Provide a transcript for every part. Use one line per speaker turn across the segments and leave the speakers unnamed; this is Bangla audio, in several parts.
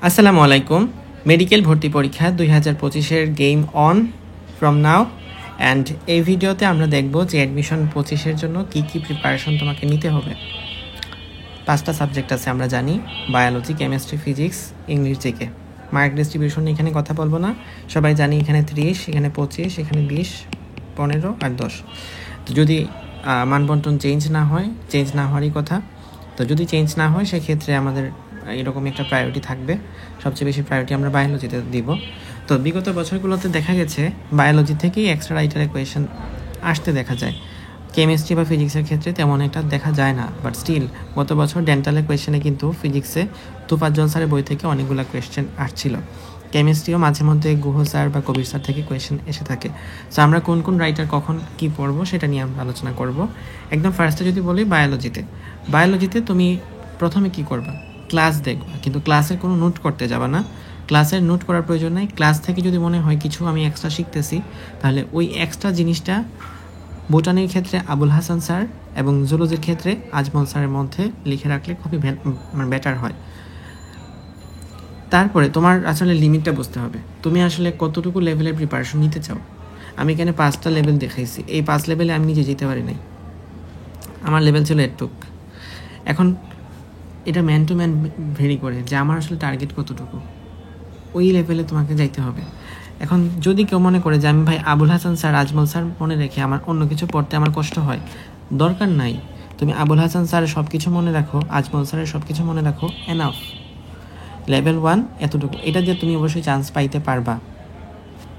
আসসালামু আলাইকুম। মেডিকেল ভর্তি পরীক্ষা 2025-এর game on from now. And এই ভিডিওতে আমরা দেখব যে অ্যাডমিশন 25-এর জন্য কি কি প্রিপারেশন তোমাকে নিতে হবে। 5টা সাবজেক্ট আছে আমরা জানি, biology, chemistry, physics, English, GK. Mark distribution এখানে কথা বলবো না, সবাই জানি এখানে 30, এখানে 25, এখানে 20, 15 আর 10। তো যদি মানবন্টন চেঞ্জ না হওয়ারই কথা। তো যদি চেঞ্জ না হয় সেক্ষেত্রে আমাদের এরকম একটা প্রায়োরিটি থাকবে। সবচেয়ে বেশি প্রায়োরিটি আমরা বায়োলজিতে দিব। তো বিগত বছরগুলোতে দেখা গেছে বায়োলজি থেকেই এক্সট্রা রাইটারের কোয়েশন আসতে দেখা যায়। কেমিস্ট্রি বা ফিজিক্সের ক্ষেত্রে তেমন একটা দেখা যায় না, বাট স্টিল গত বছর ডেন্টালের কোয়েশনে কিন্তু ফিজিক্সে তুফাজ্জল স্যারের বই থেকে অনেকগুলো কোয়েশ্চেন আসছিল। কেমিস্ট্রিও মাঝে মধ্যে গুহ স্যার বা কবির স্যার থেকে কোয়েশন এসে থাকে। সো আমরা কোন কোন রাইটার কখন কি পড়বো সেটা নিয়ে আমরা আলোচনা করব। একদম ফার্স্টে যদি বলি বায়োলজিতে তুমি প্রথমে কি করবা, ক্লাস দেখবা, কিন্তু ক্লাসের কোনো নোট করতে যাবা না। ক্লাসের নোট করার প্রয়োজন নেই। ক্লাস থেকে যদি মনে হয় কিছু আমি এক্সট্রা শিখতেছি, তাহলে ওই এক্সট্রা জিনিসটা বোটানির ক্ষেত্রে আবুল হাসান স্যার এবং জুলজির ক্ষেত্রে আজমল স্যারের মধ্যে লিখে রাখলে খুবই বেটার হয়। তারপরে তোমার আসলে লিমিটটা বুঝতে হবে, তুমি আসলে কতটুকু লেভেলের প্রিপারেশন নিতে চাও। আমি এখানে 5টা লেভেল দেখাইছি, এই 5 লেভেলে আমি নিজে যেতে পারি নাই, আমার লেভেল ছিল এটুক। এখন এটা ম্যান টু ম্যান ভেরি করে যে আমার আসলে টার্গেট কতটুকু, ওই লেভেলে তোমাকে যাইতে হবে। এখন যদি কেউ মনে করে যে আমি ভাই আবুল হাসান স্যার, আজমল স্যার মনে রেখে আমার অন্য কিছু পড়তে আমার কষ্ট হয়, দরকার নাই। তুমি আবুল হাসান স্যারের সব কিছু মনে রাখো, আজমল স্যারের সব কিছু মনে রাখো, এনাফ। লেভেল 1 এতটুকু, এটা দিয়ে তুমি অবশ্যই চান্স পাইতে পারবা।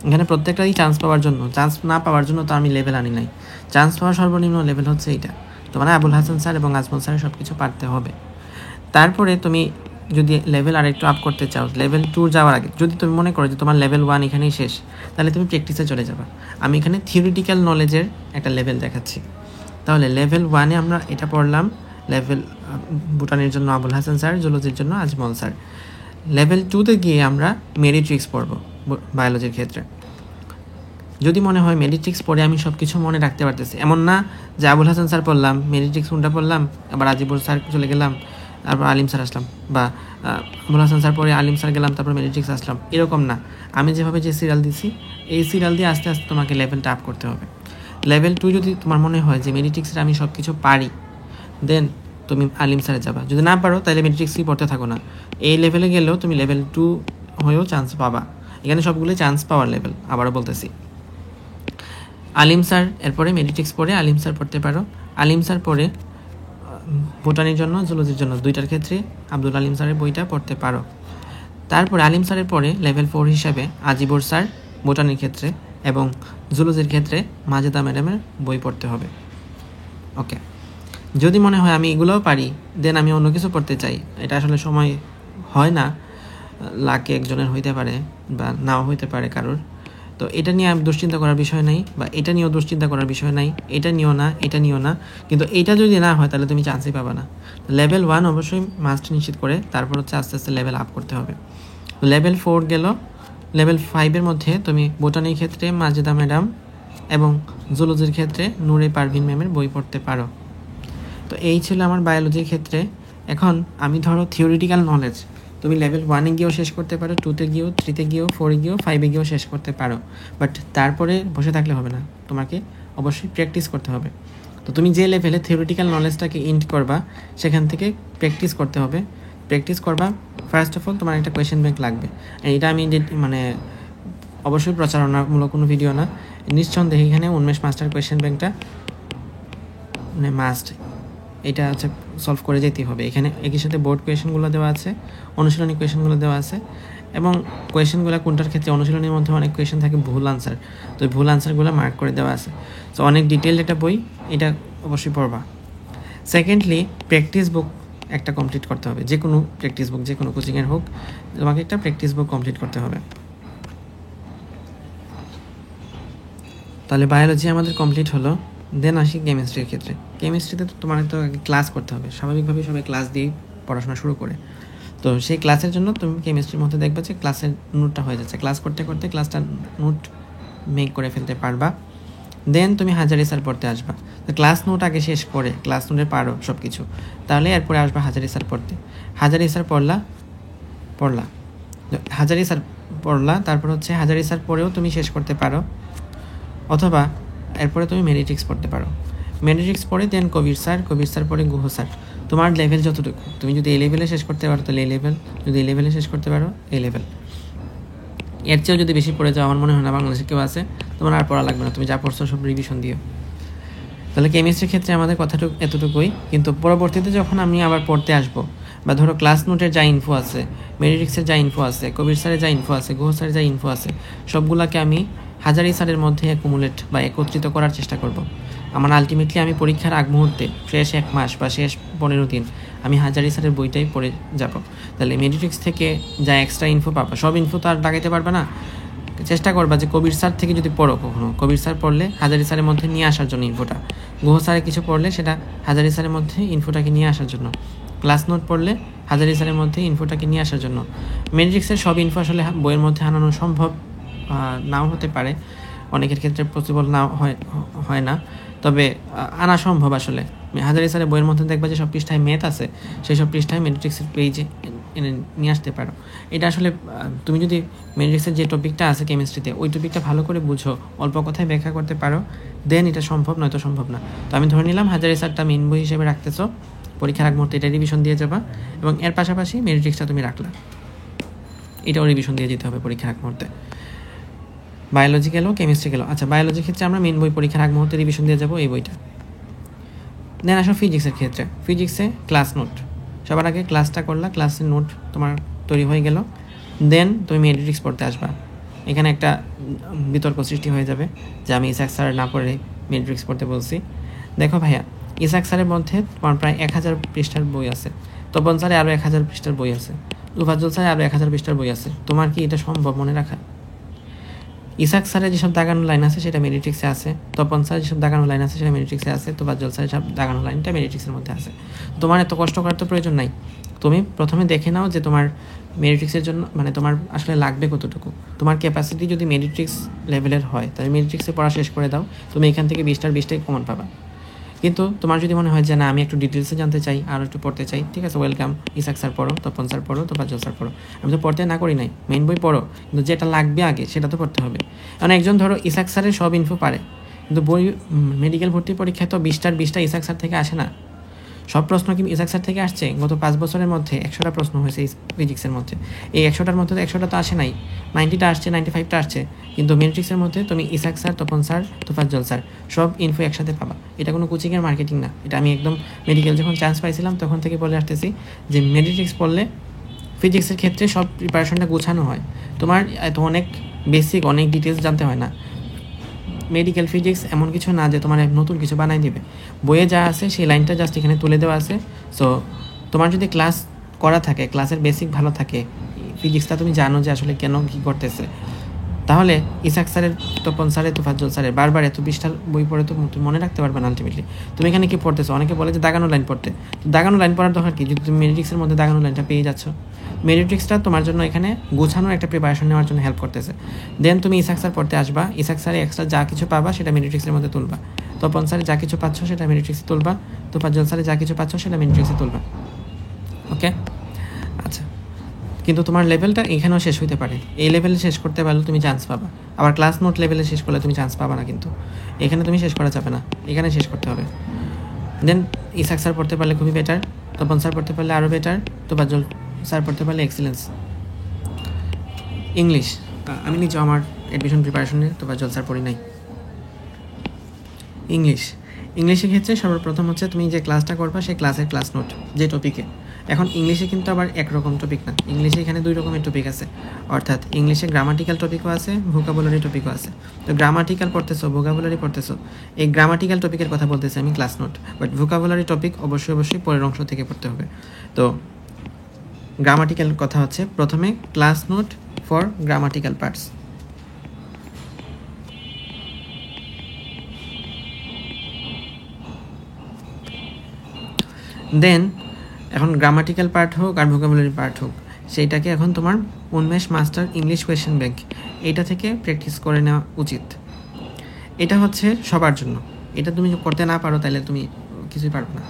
এখানে প্রত্যেকটাই চান্স পাওয়ার জন্য, চান্স না পাওয়ার জন্য তো আমি লেভেল আনি নাই। চান্স পাওয়ার সর্বনিম্ন লেভেল হচ্ছে এইটা। তো মানে আবুল হাসান স্যার এবং আজমল স্যারের সব কিছু পারতে হবে। তারপরে তুমি যদি লেভেল আর একটু আপ করতে চাও, লেভেল 2 যাওয়ার আগে যদি তুমি মনে করো যে তোমার লেভেল 1 এখানেই শেষ, তাহলে তুমি প্র্যাকটিসে চলে যাবা। আমি এখানে থিওরিটিক্যাল নলেজের একটা লেভেল দেখাচ্ছি। তাহলে লেভেল 1-এ আমরা এটা পড়লাম, লেভেল বোটানির জন্য আবুল হাসান স্যার, জুলজির জন্য আজমল স্যার। লেভেল 2-তে গিয়ে আমরা মেডিট্রিক্স পড়ব বায়োলজির ক্ষেত্রে। যদি মনে হয় মেডিট্রিক্স পড়ে আমি সব কিছু মনে রাখতে পারতেছি, এমন না যে আবুল হাসান স্যার পড়লাম, মেডিট্রিক্স কোনটা পড়লাম, আবার আজিবুল স্যার চলে গেলাম, তারপর আলিম স্যার আসলাম, বা আবুল হাসান স্যার পরে আলিম স্যার গেলাম, তারপর মেডিট্রিক্স আসলাম, এরকম না। আমি যেভাবে যে সিরিয়াল দিছি, এই সিরিয়াল দিয়ে আস্তে আস্তে তোমাকে লেভেলটা আপ করতে হবে। লেভেল 2 যদি তোমার মনে হয় যে মেডিট্রিক্সের আমি সব কিছু পারি, দেন তুমি আলিম স্যারে যাবা। যদি না পারো তাহলে মেডিট্রিক্সই পড়তে থাকো না। এই লেভেলে গেলেও তুমি লেভেল 2 হয়েও চান্স পাবা। এখানে সবগুলো চান্স পাওয়ার লেভেল, আবারও বলতেছি। আলিম স্যার এরপরে মেডিট্রিক্স পড়ে আলিম স্যার পড়তে পারো। আলিম স্যার পড়ে বোটানির জন্য, জুলজির জন্য, দুইটার ক্ষেত্রে আব্দুল আলিম স্যারের বইটা পড়তে পারো। তারপরে আলিম স্যারের পরে লেভেল 4 হিসাবে আজিবুর স্যার বোটানির ক্ষেত্রে এবং জুলজির ক্ষেত্রে মাজেদা ম্যাডামের বই পড়তে হবে। ওকে, যদি মনে হয় আমি এগুলোও পারি, দেন আমি অন্য কিছু পড়তে চাই, এটা আসলে সময় হয় না, লাকে একজনের হইতে পারে বা নাও হইতে পারে কারোর, তো এটা নিয়ে দুশ্চিন্তা করার বিষয় নাই, বা এটা নিয়েও দুশ্চিন্তা করার বিষয় নাই। এটা নিও না, কিন্তু এটা যদি না হয় তাহলে তুমি চান্সই পাবা না। লেভেল 1 অবশ্যই মাস্ট নিশ্চিত করে, তারপর হচ্ছে আস্তে আস্তে লেভেল আপ করতে হবে। লেভেল 4 গেল। লেভেল 5-এর মধ্যে তুমি বোটানির ক্ষেত্রে মাজেদা ম্যাডাম এবং জুলজির ক্ষেত্রে নূরে পারভিন ম্যামের বই পড়তে পারো। তো এই ছিল আমার বায়োলজির ক্ষেত্রে। এখন আমি ধরো থিওরিটিক্যাল নলেজ তুমি লেভেল 1-এ গিয়েও শেষ করতে পারো, 2-তে গিয়েও, 3-তে গিয়েও, 4-এ গিয়েও, 5-এ গিয়েও শেষ করতে পারো, বাট তারপরে বসে থাকলে হবে না, তোমাকে অবশ্যই প্র্যাকটিস করতে হবে। তো তুমি যে লেভেলে থিওরিটিক্যাল নলেজটাকে ইন্ট করবা, সেখান থেকে প্র্যাকটিস করতে হবে। প্র্যাকটিস করবা, ফার্স্ট অফ অল তোমার একটা কোয়েশ্চেন ব্যাংক লাগবে। এটা আমি মানে অবশ্যই প্রচারণামূলক কোনো ভিডিও না, নিঃসন্দেহে এখানে উন্মেষ মাস্টার কোয়েশ্চেন ব্যাংকটা মানে মাস্ট, এটা হচ্ছে সলভ করে যেতেই হবে। এখানে একই সাথে বোর্ড কোয়েশনগুলো দেওয়া আছে, অনুশীলনী কোয়েশনগুলো দেওয়া আছে, এবং কোয়েশনগুলো কোনটার ক্ষেত্রে অনুশীলনীর মধ্যে অনেক কোয়েশন থাকে ভুল আনসার, তো ওই ভুল আনসারগুলো মার্ক করে দেওয়া আছে। সো অনেক ডিটেলড একটা বই, এটা অবশ্যই পড়বা। সেকেন্ডলি, প্র্যাকটিস বুক একটা কমপ্লিট করতে হবে। যে কোনো প্র্যাকটিস বুক, যে কোনো কোচিংয়ের হোক, তোমাকে একটা প্র্যাকটিস বুক কমপ্লিট করতে হবে। তাহলে বায়োলজি আমাদের কমপ্লিট হলো। দেন আসি কেমিস্ট্রির ক্ষেত্রে। কেমিস্ট্রিতে তো তোমার তো আগে ক্লাস করতে হবে, স্বাভাবিকভাবেই সবাই ক্লাস দিয়েই পড়াশোনা শুরু করে। তো সেই ক্লাসের জন্য তুমি কেমিস্ট্রির মধ্যে দেখবে যে ক্লাসের নোটটা হয়ে যাচ্ছে, ক্লাস করতে করতে ক্লাসটা নোট মেক করে ফেলতে পারবা। দেন তুমি হাজারি স্যার পড়তে আসবা। তো ক্লাস নোট আগে শেষ করে, ক্লাস নোটে পারো সব কিছু, তাহলে এরপরে আসবা হাজারি স্যার পড়তে। হাজারি স্যার পড়লা, হাজারি স্যার পড়লা, তারপর হচ্ছে হাজারি স্যার পড়েও তুমি শেষ করতে পারো, অথবা এরপরে তুমি মেডিট্রিক্স পড়তে পারো। মেডিট্রিক্স পড়ে দেন কবির স্যার পড়ে গুহ স্যার। তোমার লেভেল যতটুকু, তুমি যদি এই লেভেলে শেষ করতে পারো তাহলে এই লেভেল, যদি এই লেভেলে শেষ করতে পারো এই লেভেল। এর চেয়েও যদি বেশি পড়ে যাও, আমার মনে হয় না বাংলাদেশে কেউ আছে, তোমার আর পড়া লাগবে না, তুমি যা পড়ছো সব রিভিশন দিও। তাহলে কেমিস্ট্রির ক্ষেত্রে আমাদের কথাটুকু এতটুকুই। কিন্তু পরবর্তীতে যখন আমি আবার পড়তে আসবো, বা ধরো ক্লাস নোটের যা ইনফো আছে, মেডিট্রিক্সের যা ইনফো আছে, কবির স্যারের যা ইনফো আছে, গুহ স্যারের যা ইনফো আছে, সবগুলোকে আমি হাজারি স্যারের মধ্যে অ্যাকুমুলেট বা একত্রিত করার চেষ্টা করব। আমার আলটিমেটলি আমি পরীক্ষার আগ মুহূর্তে শেষ 1 মাস বা শেষ 15 দিন আমি হাজারি স্যারের বইটাই পড়ে যাব। তাহলে মেডিট্রিক্স থেকে যা এক্সট্রা ইনফো পাবা, সব ইনফো তো আর লাগাইতে পারবে না, চেষ্টা করবা যে কবির স্যার থেকে যদি পড়ো কখনো, কবির স্যার পড়লে হাজারি স্যারের মধ্যে নিয়ে আসার জন্য ইনফোটা, গুহ স্যারে কিছু পড়লে সেটা হাজারি স্যারের মধ্যে ইনফোটাকে নিয়ে আসার জন্য, ক্লাস নোট পড়লে হাজারি স্যারের মধ্যে ইনফোটাকে নিয়ে আসার জন্য। মেডিট্রিক্সের সব ইনফো আসলে বইয়ের মধ্যে আনানো সম্ভব নাও হতে পারে, অনেকের ক্ষেত্রে পসিবল নাও হয় না, তবে আনা সম্ভব। আসলে হাজারি স্যারের বইয়ের মধ্যে দেখবা যে সব পৃষ্ঠায় ম্যাথ আছে, সেই সব পৃষ্ঠায় মেডিট্রিক্সের পেজে এনে নিয়ে আসতে পারো। এটা আসলে তুমি যদি মেডিট্রিক্সের যে টপিকটা আছে কেমিস্ট্রিতে, ওই টপিকটা ভালো করে বুঝো, অল্প কথায় ব্যাখ্যা করতে পারো, দেন এটা সম্ভব, নয়তো সম্ভব না। তো আমি ধরে নিলাম হাজারি স্যারটা মেইন বই হিসেবে রাখতেছো, পরীক্ষার আগ মুহূর্তে এটা রিভিশন দিয়ে যাবা, এবং এর পাশাপাশি মেডিট্রিক্সটা তুমি রাখলা, এটাও রিভিশন দিয়ে যেতে হবে পরীক্ষার আগ মুহূর্তে। বায়োলজি গেল, কেমিস্ট্রি গেল। আচ্ছা, বায়োলজির ক্ষেত্রে আমরা মেন বই পরীক্ষার আগ মুহূর্তে রিভিশন দিয়ে যাবো, এই বইটা। দেন আসো ফিজিক্সের ক্ষেত্রে। ফিজিক্সে ক্লাস নোট, সবার আগে ক্লাসটা করলা, ক্লাসের নোট তোমার তৈরি হয়ে গেল, দেন তুমি মেডিট্রিক্স পড়তে আসবা। এখানে একটা বিতর্ক সৃষ্টি হয়ে যাবে যে আমি ইসাক স্যার না পড়ে মেডিট্রিক্স পড়তে বলছি। দেখো ভাইয়া, ইসাক স্যারের মধ্যে তোমার প্রায় 1000 পৃষ্ঠার বই আছে, তপন স্যারে আরও 1000 পৃষ্ঠার বই আছে, তুফাজ্জল স্যারে আরও 1000 পৃষ্ঠার বই আছে। তোমার কি এটা সম্ভব মনে রাখা? ইসাক স্যারের যেসব দাগানো লাইন আছে সেটা মেডিট্রিক্সে আছে, তপন স্যারের যেসব দাগানো লাইন আছে সেটা মেডিট্রিক্সে আছে, তুফাজ্জল স্যারের সব দাগানো লাইনটা মেডিট্রিক্সের মধ্যে আছে। তোমার এত কষ্ট করার তো প্রয়োজন নাই। তুমি প্রথমে দেখে নাও যে তোমার মেডিট্রিক্সের জন্য মানে তোমার আসলে লাগবে কতটুকু। তোমার ক্যাপাসিটি যদি মেডিট্রিক্স লেভেলের হয় তাহলে মেডিট্রিক্সে পড়া শেষ করে দাও, তুমি এখান থেকে 20টার 20টাই কমন পাবা। কিন্তু তোমার যদি মনে হয় যে না আমি একটু ডিটেলসে জানতে চাই, আর একটু পড়তে চাই, ঠিক আছে, ওয়েলকাম, ইসাক স্যার পড়ো, তপন স্যার পড়ো, তুফাজ্জল স্যার পড়ো। আমি তো পড়তে না করি নাই, মেইন বই পড়ো, কিন্তু যেটা লাগবে আগে সেটা তো পড়তে হবে। কারণ একজন ধরো ইসাক স্যারের সব ইনফো পারে, কিন্তু বই মেডিকেল ভর্তি পরীক্ষায় তো 20টার 20টা ইসাক স্যার থেকে আসে না। সব প্রশ্ন কি ইসাক স্যার থেকে আসছে? গত 5 বছরের মধ্যে 100টা প্রশ্ন হয়েছে ফিজিক্সের মধ্যে, এই 100টার মধ্যে তো 100টা তো আসে নাই, 90টা আসছে, 95টা আসছে। কিন্তু মেট্রিক্সের মধ্যে তুমি Isak sir, Tapan sir, Tofazzal sir সব ইনফো একসাথে পাবা। এটা কোনো কোচিংয়ের মার্কেটিং না, এটা আমি একদম মেডিকেল যখন চান্স পাইছিলাম তখন থেকে বলে আসতেছি যে মেডিট্রিক্স পড়লে ফিজিক্সের ক্ষেত্রে সব প্রিপারেশনটা গোছানো হয়, তোমার এত অনেক বেসিক অনেক ডিটেলস জানতে হয় না। মেডিকেল ফিজিক্স এমন কিছু না যে তোমার নতুন কিছু বানাই দিবে, বইয়ে যা আছে সেই লাইনটা জাস্ট এখানে তুলে দেওয়া আছে। সো তোমার যদি ক্লাস করা থাকে, ক্লাসের বেসিক ভালো থাকে, ফিজিক্সটা তুমি জানো যে আসলে কেন কী করতেছে, তাহলে ইসাক স্যারের, তপন স্যারের, তুফাজ্জল স্যারের বারবার এত পৃষ্ঠার বই পড়ে তো তুমি মনে রাখতে পারবে না আলটিমেটলি। তুমি এখানে কি পড়তেছো? অনেকে বলে যে দাগানো লাইন পড়তে, দাগানো লাইন পড়ার দরকার কি যদি তুমি মেডিট্রিক্সের মধ্যে দাগানো লাইনটা পেয়ে যাচ্ছ? মেডিট্রিক্সটা তোমার জন্য এখানে গোছানোর একটা প্রিপারেশন নেওয়ার জন্য হেল্প করতেছে। দেন তুমি ইসাক স্যার পড়তে আসবা, ইসাক স্যারে এক্সট্রা যা কিছু পাবা সেটা মেডিট্রিক্সের মধ্যে তুলবা, তপন স্যারে যা কিছু পাচ্ছ সেটা মেডিট্রিক্সে তুলবা, তুফাজ্জল স্যারে যা কিছু পাচ্ছ সেটা মেডিট্রিক্সে তুলবা। ওকে, আচ্ছা। কিন্তু তোমার লেভেলটা এখানেও শেষ হইতে পারে, এই লেভেলে শেষ করতে পারলে তুমি চান্স পাবা, আবার ক্লাস নোট লেভেলে শেষ করলে তুমি চান্স পাবা না, কিন্তু এখানে তুমি শেষ করা যাবে না, এখানে শেষ করতে হবে। দেন ইসাক স্যার পড়তে পারলে খুবই বেটার, তপন স্যার পড়তে পারলে আরও বেটার, তুফাজ্জল স্যার পড়তে পারলে এক্সিলেন্স। ইংলিশ আমি নিজে আমার অ্যাডমিশন প্রিপারেশনে তুফাজ্জল স্যার পড়ি নাই। ইংলিশের ক্ষেত্রে সর্বপ্রথম হচ্ছে তুমি যে ক্লাসটা করবা সেই ক্লাসের ক্লাস নোট যে টপিকে। এখন ইংলিশে কিন্তু আবার একরকম টপিক না, ইংলিশে এখানে 2 রকমের টপিক আছে, অর্থাৎ ইংলিশে গ্রামাটিক্যাল টপিকও আছে, ভোকাবুলারি টপিকও আছে। তো গ্রামাটিক্যাল পড়তেছো, ভোকাবুলারি পড়তেছো, এই গ্রামাটিক্যাল টপিকের কথা বলতেছি আমি, class note. But vocabulary topic অবশ্যই পরের অংশ থেকে পড়তে হবে। তো গ্রামাটিক্যাল কথা হচ্ছে প্রথমে class note for grammatical parts. Then এখন গ্রামাটিক্যাল পার্ট হোক আর ভোকাবুলারি পার্ট হোক, সেইটাকে এখন তোমার উন্মেষ মাস্টার ইংলিশ কোয়েশ্চেন ব্যাংক এইটা থেকে প্র্যাকটিস করে নেওয়া উচিত। এটা হচ্ছে সবার জন্য, এটা তুমি করতে না পারো তাহলে তুমি কিছুই পারবে না।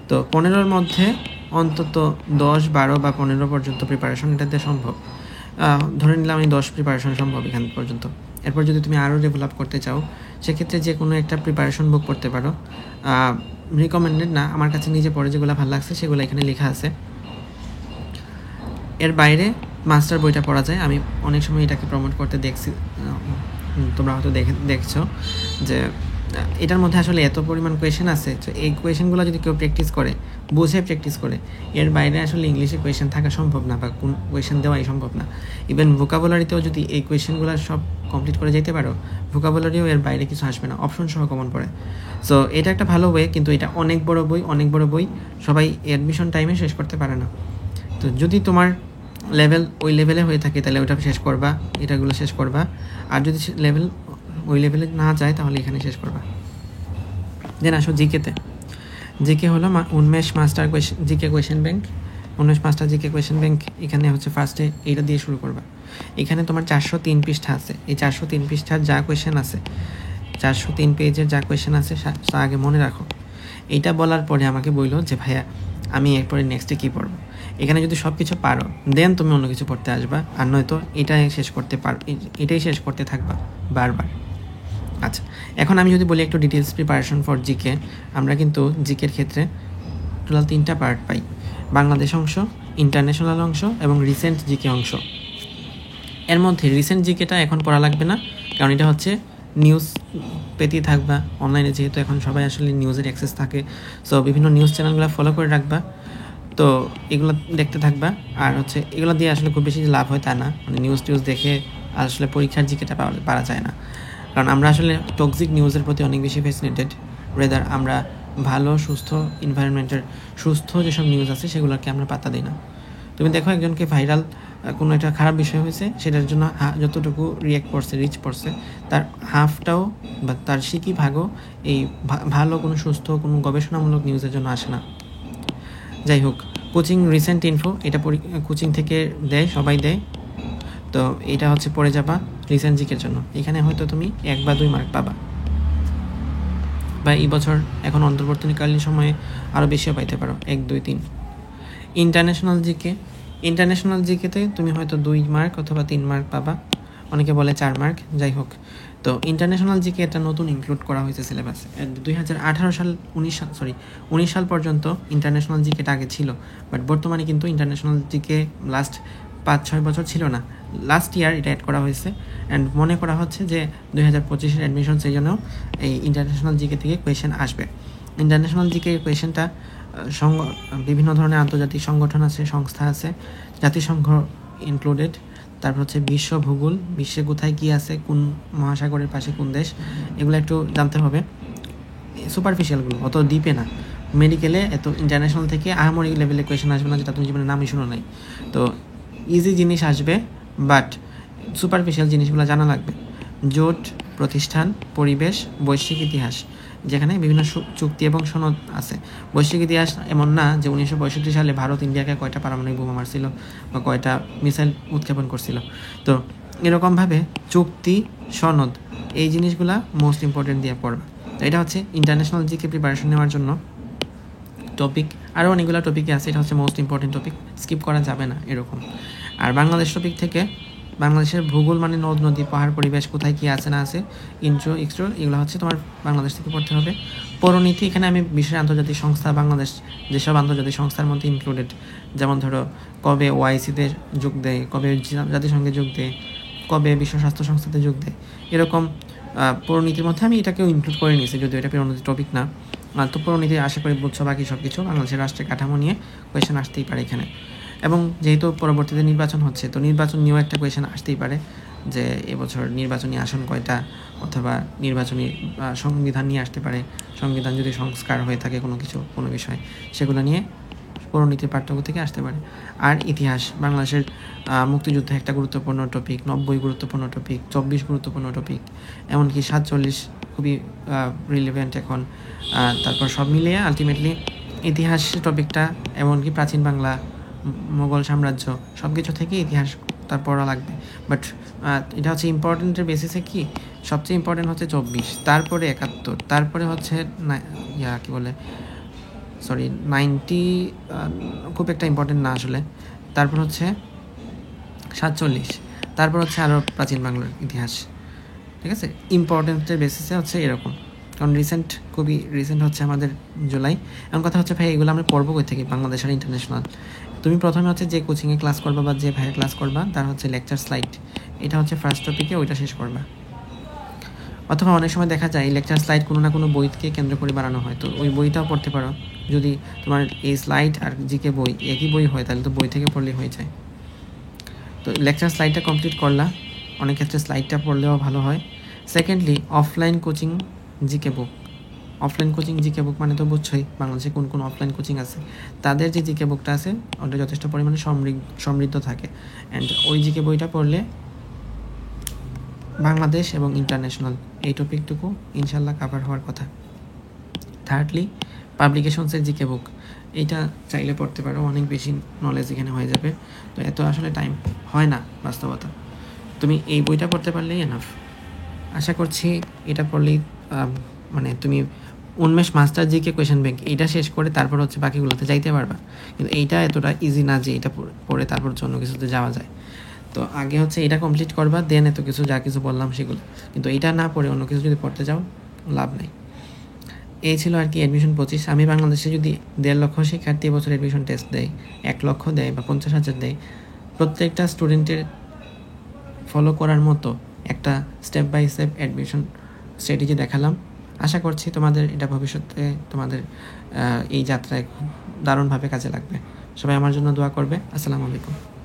তো 15-র মধ্যে অন্তত 10, 12 বা 15 পর্যন্ত প্রিপারেশন এটাতে সম্ভব। ধরে নিলাম এই 10 প্রিপারেশন সম্ভব এখান পর্যন্ত। এরপর যদি তুমি আরও ডেভেলপ করতে চাও সেক্ষেত্রে যে কোনো একটা প্রিপারেশন বুক করতে পারো। রিকমেন্ডেড না, আমার কাছে নিজে পড়ে যেগুলো ভালো লাগছে সেগুলো এখানে লেখা আছে। এর বাইরে মাস্টার বইটা পড়া যায়। আমি অনেক সময় এটাকে প্রমোট করতে দেখছি, তোমরা হয়তো দেখছো যে এটার মধ্যে আসলে এত পরিমাণ কোয়েশ্চেন আছে। তো এই কোয়েশ্চেনগুলো যদি কেউ প্র্যাকটিস করে, বুঝে প্র্যাকটিস করে, এর বাইরে আসলে ইংলিশে কোয়েশ্চেন থাকা সম্ভব না বা কোন কোয়েশ্চেন দেওয়াই সম্ভব না। ইভেন ভোকাবুলারিতেও যদি এই কোয়েশ্চেনগুলো সব কমপ্লিট করে যেতে পারো, ভোকাবুলারিও এর বাইরে কিছু আসবে না, অপশন সহ কমন পড়ে। সো এটা একটা ভালো ওয়ে, কিন্তু এটা অনেক বড় বই সবাই অ্যাডমিশন টাইমে শেষ করতে পারে না। তো যদি তোমার লেভেল ওই লেভেলে হয়ে থাকে তাহলে ওটা শেষ করবা, এটাগুলো শেষ করবা। আর যদি লেভেল ওই লেভেলে না যায় তাহলে এখানে শেষ করবা। দেন আসো জিকেতে। জিকে হলো উন্মেষ মাস্টার জিকে কোয়েশ্চেন ব্যাংক। উন্মেষ মাস্টার জিকে কোয়েশ্চেন ব্যাংক এখানে হচ্ছে ফার্স্টে এইটা দিয়ে শুরু করবা। এখানে তোমার 403 পৃষ্ঠা আছে। এই 403 পৃষ্ঠার যা কোয়েশ্চেন আছে, 403 পেজের যা কোয়েশ্চেন আছে তা আগে মনে রাখো। এইটা বলার পরে আমাকে বললো যে ভাইয়া আমি এরপরে নেক্সটে কী পড়বো। এখানে যদি সব কিছু পারো দেন তুমি অন্য কিছু পড়তে আসবা, আর নয়তো এটাই শেষ করতে থাকবা বারবার। আচ্ছা, এখন আমি যদি বলি একটু ডিটেলস প্রিপারেশন ফর জিকে। আমরা কিন্তু জিকের ক্ষেত্রে টোটাল 3টা পার্ট পাই: বাংলাদেশ অংশ, ইন্টারন্যাশনাল অংশ এবং রিসেন্ট জিকে অংশ। এর মধ্যে রিসেন্ট জিকেটা এখন পড়া লাগবে না, কারণ এটা হচ্ছে নিউজ পেতেই থাকবা অনলাইনে, যেহেতু এখন সবাই আসলে নিউজের অ্যাক্সেস থাকে। সো বিভিন্ন নিউজ চ্যানেলগুলো ফলো করে রাখবা, তো এগুলো দেখতে থাকবা। আর হচ্ছে এগুলো দিয়ে আসলে খুব বেশি লাভ হয় তা না, মানে নিউজ দেখে আসলে পরীক্ষার জিকেটা পারা যায় না। কারণ আমরা আসলে টক্সিক নিউজের প্রতি অনেক বেশি ফ্যাসিনেটেড। রেদার আমরা ভালো সুস্থ এনভায়রনমেন্টের সুস্থ যেসব নিউজ আছে সেগুলোকে আমরা পাত্তা দিই না। তুমি দেখো একজনকে ভাইরাল কোনো একটা খারাপ বিষয় হয়েছে, সেটার জন্য যতটুকু রিচ পড়ছে তার হাফটাও বা তার সিকি ভাগও এই ভালো কোনো সুস্থ কোনো গবেষণামূলক নিউজের জন্য আসে না। যাই হোক, কোচিং রিসেন্ট ইনফো এটা কোচিং থেকে দেয়, সবাই দেয়। তো এটা হচ্ছে পড়ে যাবা রিসেন্ট জিকের জন্য। এখানে হয়তো তুমি 1 বা 2 মার্ক পাবা, বা এই বছর এখন অন্তর্বর্তীকালীন সময়ে আরও বেশিও পাইতে পারো, 1, 2, 3। ইন্টারন্যাশনাল জিকেতে তুমি হয়তো 2 মার্ক অথবা 3 মার্ক পাবা, অনেকে বলে 4 মার্ক। যাই হোক, তো ইন্টারন্যাশনাল জিকে এটা নতুন ইনক্লুড করা হয়েছে সিলেবাসে। 2019 সাল পর্যন্ত ইন্টারন্যাশনাল জিকেটা আগে ছিল, বাট বর্তমানে কিন্তু ইন্টারন্যাশনাল জিকে লাস্ট 5-6 বছর ছিল না, লাস্ট ইয়ার এটা অ্যাড করা হয়েছে। অ্যান্ড মনে করা হচ্ছে যে 2025-এর অ্যাডমিশন সিজনেও এই ইন্টারন্যাশনাল জিকে থেকে কোয়েশ্চেন আসবে। ইন্টারন্যাশনাল জিকে কোয়েশ্চেনটা বিভিন্ন ধরনের আন্তর্জাতিক সংগঠন আছে, সংস্থা আছে, জাতিসংঘ ইনক্লুডেড। তারপর হচ্ছে বিশ্ব ভূগোল, বিশ্বে কোথায় কী আছে, কোন মহাসাগরের পাশে কোন দেশ, এগুলো একটু জানতে হবে। সুপারফিশিয়ালগুলো, অত ডিপে না। মেডিকেলে এত ইন্টারন্যাশনাল থেকে আহামরি লেভেলে কোয়েশ্চেন আসবে না যেটা তুমি জীবনে নামই শুনো নাই। তো ইজি জিনিস আসবে, বাট সুপারফিশিয়াল জিনিসগুলো জানা লাগবে। জোট, প্রতিষ্ঠান, পরিবেশ, বৈশ্বিক ইতিহাস, যেখানে বিভিন্ন চুক্তি এবং সনদ আছে। বৈশ্বিক ইতিহাস এমন না যে 1965 সালে ভারত ইন্ডিয়াকে কয়টা পারমাণবিক বোমা মারছিল বা কয়টা মিসাইল উৎক্ষেপণ করছিল। তো এরকমভাবে চুক্তি, সনদ, এই জিনিসগুলা মোস্ট ইম্পর্টেন্ট দিয়ে পড়বে। তো এটা হচ্ছে ইন্টারন্যাশনাল জিকে প্রিপারেশন নেওয়ার জন্য টপিক। আরও অনেকগুলো টপিকে আছে, এটা হচ্ছে মোস্ট ইম্পর্টেন্ট টপিক, স্কিপ করা যাবে না এরকম। আর বাংলাদেশ টপিক থেকে বাংলাদেশের ভূগোল মানে নদ নদী, পাহাড়, পরিবেশ, কোথায় কী আছে না আছে, ইন্ট্রো এক্সট্রো, এগুলো হচ্ছে তোমার বাংলাদেশ থেকে পড়তে হবে। পৌরনীতি, এখানে আমি বিশ্বের আন্তর্জাতিক সংস্থা, বাংলাদেশ যেসব আন্তর্জাতিক সংস্থার মধ্যে ইনক্লুডেড, যেমন ধরো কবে ওআইসিতে যোগ দেয়, কবে জাতিসংঘে যোগ দেয়, কবে বিশ্ব স্বাস্থ্য সংস্থাতে যোগ দেয়, এরকম পৌরনীতির মধ্যে আমি এটাকেও ইনক্লুড করে নিয়েছি, যদিও এটা পৌরনীতি টপিক না। তো পৌরনীতি আশা করি বুঝছো। বাকি সব কিছু বাংলাদেশের রাষ্ট্রের কাঠামো নিয়ে কোয়েশ্চেন আসতেই পারে এখানে। এবং যেহেতু পরবর্তীতে নির্বাচন হচ্ছে, তো নির্বাচন নিয়েও একটা কোয়েশ্চেন আসতেই পারে যে এবছর নির্বাচনী আসন কয়টা, অথবা নির্বাচনী সংবিধান নিয়ে আসতে পারে। সংবিধান যদি সংস্কার হয়ে থাকে কোনো বিষয়, সেগুলো নিয়ে পৌরনীতির পাঠ্যক্রম থেকে আসতে পারে। আর ইতিহাস, বাংলাদেশের মুক্তিযুদ্ধ একটা গুরুত্বপূর্ণ টপিক, 90 গুরুত্বপূর্ণ টপিক, 24 গুরুত্বপূর্ণ টপিক, এমনকি 47 খুবই রিলেভেন্ট এখন। তারপর সব মিলিয়ে আলটিমেটলি ইতিহাস টপিকটা, এমনকি প্রাচীন বাংলা, মোগল সাম্রাজ্য, সব কিছু থেকে ইতিহাস তার পড়া লাগবে। বাট এটা হচ্ছে ইম্পর্টেন্টের বেসিসে কি, সবচেয়ে ইম্পর্টেন্ট হচ্ছে 24, তারপরে 71, তারপরে হচ্ছে 90 খুব একটা ইম্পর্টেন্ট না আসলে। তারপর হচ্ছে 47। তারপর হচ্ছে আরও প্রাচীন বাংলার ইতিহাস, ঠিক আছে, ইম্পর্টেন্সের বেসিসে হচ্ছে এরকম। কারণ খুবই রিসেন্ট হচ্ছে আমাদের জুলাই। এমন কথা হচ্ছে ভাই এগুলো আমরা পড়বো কই থেকে, বাংলাদেশ আর ইন্টারন্যাশনাল। তুমি প্রথমে হচ্ছে যে কোচিংয়ে ক্লাস করবা বা যে ভাইয়ের ক্লাস করবা তার হচ্ছে লেকচার স্লাইড, এটা হচ্ছে ফার্স্ট টপিকে, ওইটা শেষ করবা। অথবা অনেক সময় দেখা যায় লেকচার স্লাইড কোনো না কোনো বইকে কেন্দ্র করে বানানো হয়, তো ওই বইটাও পড়তে পারো। যদি তোমার এই স্লাইড আর জিকে বই একই বই হয় তাহলে তো বই থেকে পড়লেই হয়ে যায়। তো লেকচার স্লাইডটা কমপ্লিট করলা, অনেক ক্ষেত্রে স্লাইডটা পড়লেও ভালো হয়। সেকেন্ডলি অফলাইন কোচিং জিকে বুক। অফলাইন কোচিং জিকে বুক মানে তো বুঝছোই বাংলাদেশে কোন কোন অফলাইন কোচিং আছে, তাদের যে জিকে বুকটা আছে ওটা যথেষ্ট পরিমাণে সমৃদ্ধ থাকে। অ্যান্ড ওই জিকে বইটা পড়লে বাংলাদেশ এবং ইন্টারন্যাশনাল এই টপিকটুকু ইনশাল্লাহ কাভার হওয়ার কথা। থার্ডলি পাবলিকেশনসের জিকে বুক, এইটা চাইলে পড়তে পারো, অনেক বেশি নলেজ এখানে হয়ে যাবে। তো এত আসলে টাইম হয় না বাস্তবতা, তুমি এই বইটা পড়তে পারলেই এনাফ। আশা করছি এটা পড়লেই মানে তুমি উন্মেষ মাস্টার জিকে কোয়েশন ব্যাংক এইটা শেষ করে তারপর হচ্ছে বাকিগুলোতে যাইতে পারবা। কিন্তু এইটা এতটা ইজি না যে এটা পড়ে তারপর অন্য কিছুতে যাওয়া যায়। তো আগে হচ্ছে এটা কমপ্লিট করবা, দেন এত কিছু যা কিছু বললাম সেগুলো। কিন্তু এইটা না পড়ে অন্য কিছু যদি পড়তে যাও লাভ নেই। এই ছিল আর কি অ্যাডমিশন 25। আমি বাংলাদেশে যদি 1.5 লক্ষ শিক্ষার্থী বছর অ্যাডমিশন টেস্ট দেয়, 1 লক্ষ দেয় বা 50,000 দেয়, প্রত্যেকটা স্টুডেন্টের ফলো করার মতো একটা step by step admission strategy দেখালাম। আশা করছি তোমাদের এটা ভবিষ্যতে তোমাদের এই যাত্রায় খুব দারুণভাবে কাজে লাগবে। সবাই আমার জন্য দোয়া করবে। আসসালামু আলাইকুম।